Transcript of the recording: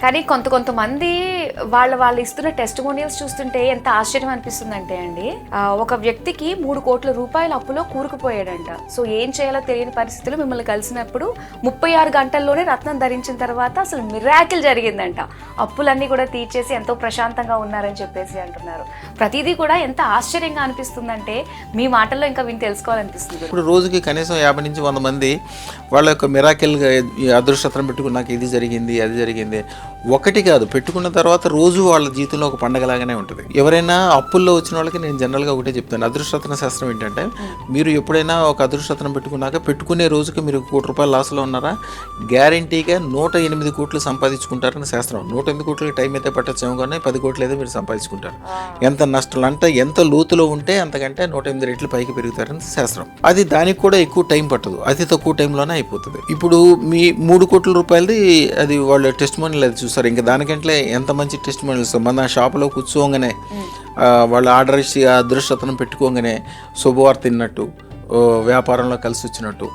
కానీ కొంతమంది వాళ్ళు ఇస్తున్న టెస్టిమోనియల్స్ చూస్తుంటే ఎంత ఆశ్చర్యం అనిపిస్తుందంటే అండి, ఒక వ్యక్తికి 3 కోట్ల రూపాయల అప్పులో కూరుకుపోయాడంట. సో ఏం చేయాలో తెలియని పరిస్థితుల్లో మిమ్మల్ని కలిసినప్పుడు 36 గంటల్లోనే రత్నం ధరించిన తర్వాత అసలు మిరాకిల్ జరిగిందంట. అప్పులన్నీ కూడా తీర్చేసి ఎంతో ప్రశాంతంగా ఉన్నారని చెప్పేసి అంటున్నారు. ప్రతిదీ కూడా ఎంత ఆశ్చర్యంగా అనిపిస్తుందంటే మీ మాటల్లో ఇంకా విని తెలుసుకోవాలనిపిస్తుంది. ఇప్పుడు రోజుకి కనీసం 50 నుంచి 100 మంది వాళ్ళ యొక్క మిరాకిల్గా అదృష్టం పెట్టుకున్నాక ఇది జరిగింది అది జరిగింది ఒకటి కాదు, పెట్టుకున్న తర్వాత రోజు వాళ్ళ జీవితంలో ఒక పండగలాగానే ఉంటుంది. ఎవరైనా అప్పుల్లో వచ్చిన వాళ్ళకి నేను జనరల్గా ఒకటే చెప్తాను, అదృష్టరత్న శాస్త్రం ఏంటంటే మీరు ఎప్పుడైనా ఒక అదృష్టరత్నం పెట్టుకున్నాక పెట్టుకునే రోజుకి మీరు ₹1 కోటి లాస్లో ఉన్నారా, గ్యారంటీగా 108 కోట్లు సంపాదించుకుంటారని శాస్త్రం. 108 కోట్లకి టైం అయితే పట్టచ్చేమో కానీ 10 కోట్లు అయితే మీరు సంపాదించుకుంటారు. ఎంత నష్టం అంటే ఎంత లోతులో ఉంటే అంతకంటే 108 రెట్లు పైకి పెరుగుతారని శాస్త్రం. అది దానికి కూడా ఎక్కువ టైం పట్టదు, అతి తక్కువ టైంలోనే అయిపోతుంది. ఇప్పుడు మీ ₹3 కోట్ల అది వాళ్ళ టెస్ట్ మనీలు అది చూస్తారు. ఇంకా దానికంటే ఎంత మంచి టెస్ట్ మనీలు మన షాపులో కూర్చోగానే వాళ్ళు ఆర్డర్ ఇచ్చి అదృష్టతను పెట్టుకోగానే శుభవార్త తిన్నట్టు, వ్యాపారంలో కలిసి వచ్చినట్టు.